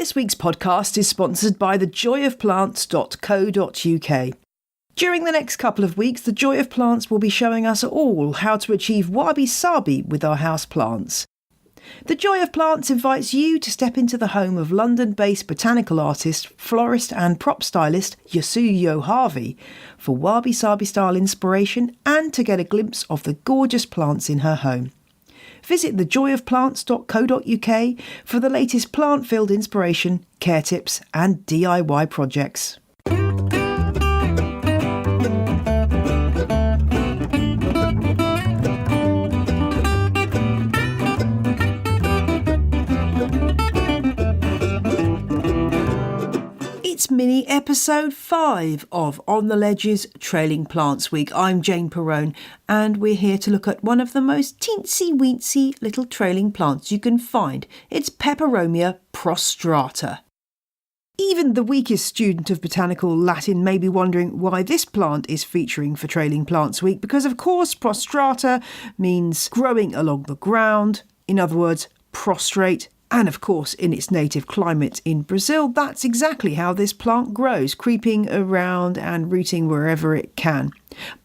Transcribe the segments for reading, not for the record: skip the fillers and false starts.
This week's podcast is sponsored by thejoyofplants.co.uk. During the next couple of weeks, The Joy of Plants will be showing us all how to achieve wabi-sabi with our houseplants. The Joy of Plants invites you to step into the home of London-based botanical artist, florist and prop stylist Yasuyo Harvey for wabi-sabi style inspiration and to get a glimpse of the gorgeous plants in her home. Visit thejoyofplants.co.uk for the latest plant-filled inspiration, care tips and DIY projects. It's mini episode 5 of On the Ledge's Trailing Plants Week. I'm Jane Perrone and we're here to look at one of the most teensy-weensy little trailing plants you can find. It's Peperomia prostrata. Even the weakest student of botanical Latin may be wondering why this plant is featuring for Trailing Plants Week, because of course prostrata means growing along the ground, in other words prostrate. And of course, in its native climate in Brazil, that's exactly how this plant grows, creeping around and rooting wherever it can.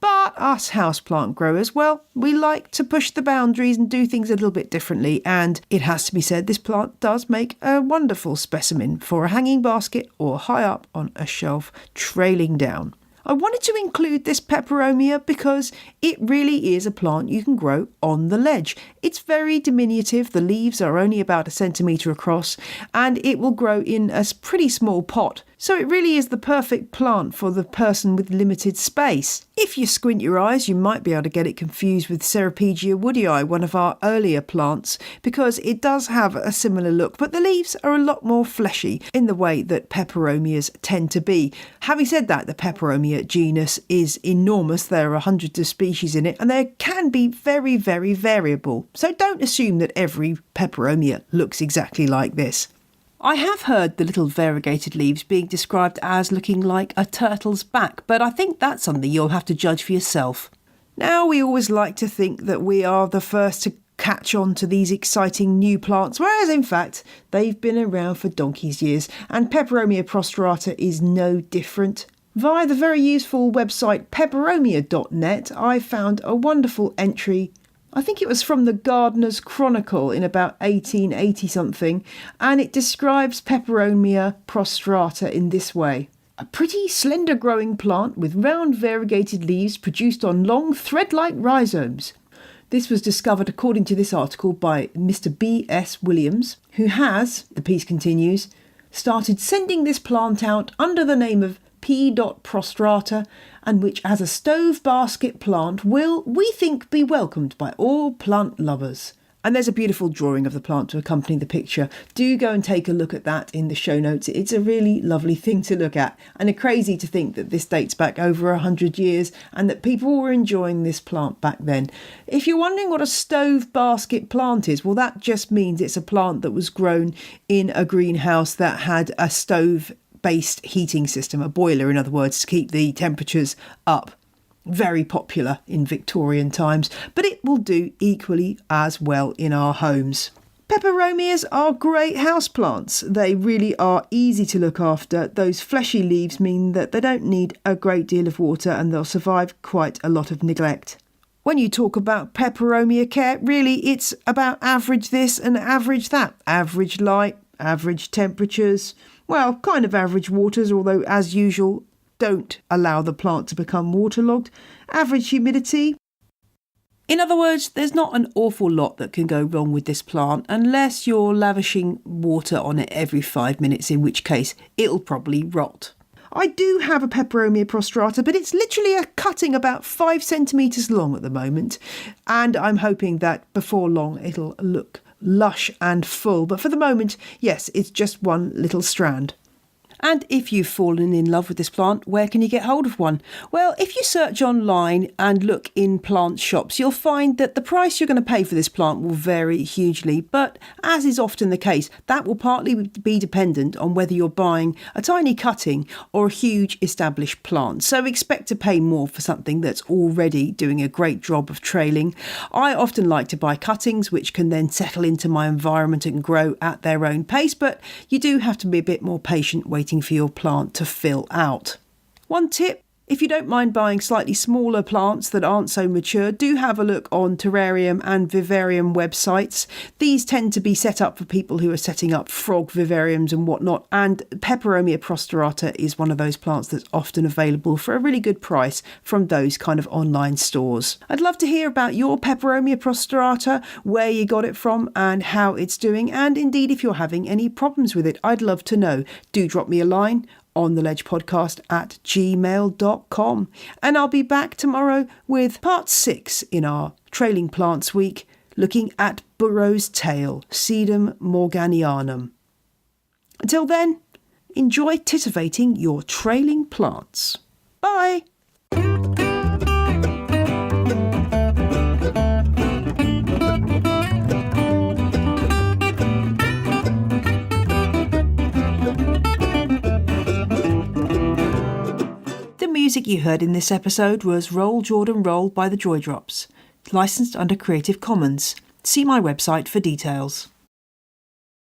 But us houseplant growers, well, we like to push the boundaries and do things a little bit differently. And it has to be said, this plant does make a wonderful specimen for a hanging basket or high up on a shelf trailing down. I wanted to include this Peperomia because it really is a plant you can grow on the ledge. It's very diminutive, the leaves are only about 1 centimetre across, and it will grow in a pretty small pot. So it really is the perfect plant for the person with limited space. If you squint your eyes, you might be able to get it confused with Ceropegia woodii, one of our earlier plants, because it does have a similar look, but the leaves are a lot more fleshy in the way that Peperomias tend to be. Having said that, the Peperomia genus is enormous. There are hundreds of species in it, and they can be very, very variable. So don't assume that every Peperomia looks exactly like this. I have heard the little variegated leaves being described as looking like a turtle's back, but I think that's something you'll have to judge for yourself. Now, we always like to think that we are the first to catch on to these exciting new plants, whereas in fact they've been around for donkey's years, and Peperomia prostrata is no different. Via the very useful website peperomia.net, I found a wonderful entry. I think it was from the Gardener's Chronicle in about 1880 something, and it describes Peperomia prostrata in this way. A pretty slender growing plant with round variegated leaves produced on long thread-like rhizomes. This was discovered, according to this article, by Mr. B.S. Williams, who has, the piece continues, started sending this plant out under the name of P. prostrata, and which as a stove basket plant will, we think, be welcomed by all plant lovers. And there's a beautiful drawing of the plant to accompany the picture. Do go and take a look at that in the show notes. It's a really lovely thing to look at, and it's crazy to think that this dates back over 100 years and that people were enjoying this plant back then. If you're wondering what a stove basket plant is, well, that just means it's a plant that was grown in a greenhouse that had a stove-based heating system, a boiler in other words, to keep the temperatures up. Very popular in Victorian times, but it will do equally as well in our homes. Peperomias are great houseplants. They really are easy to look after. Those fleshy leaves mean that they don't need a great deal of water and they'll survive quite a lot of neglect. When you talk about Peperomia care, really it's about average this and average that. Average light, average temperatures, well, kind of average waters, although as usual, don't allow the plant to become waterlogged. Average humidity. In other words, there's not an awful lot that can go wrong with this plant unless you're lavishing water on it every 5 minutes, in which case it'll probably rot. I do have a Peperomia prostrata, but it's literally a cutting about 5 centimetres long at the moment, and I'm hoping that before long it'll look lush and full. But for the moment, yes, it's just one little strand. And if you've fallen in love with this plant, where can you get hold of one? Well, if you search online and look in plant shops, you'll find that the price you're going to pay for this plant will vary hugely. But as is often the case, that will partly be dependent on whether you're buying a tiny cutting or a huge established plant. So expect to pay more for something that's already doing a great job of trailing. I often like to buy cuttings which can then settle into my environment and grow at their own pace, but you do have to be a bit more patient waiting for your plant to fill out. One tip: if you don't mind buying slightly smaller plants that aren't so mature, do have a look on terrarium and vivarium websites. These tend to be set up for people who are setting up frog vivariums and whatnot, and Peperomia prostrata is one of those plants that's often available for a really good price from those kind of online stores. I'd love to hear about your Peperomia prostrata, where you got it from and how it's doing, and indeed if you're having any problems with it. I'd love to know. Do drop me a line on the Ledge Podcast at gmail.com. And I'll be back tomorrow with part 6 in our Trailing Plants Week, looking at Burro's tail, Sedum morganianum. Until then, enjoy titivating your trailing plants. Bye! The music you heard in this episode was Roll Jordan Roll by the Joy Drops, licensed under Creative Commons. See my website for details.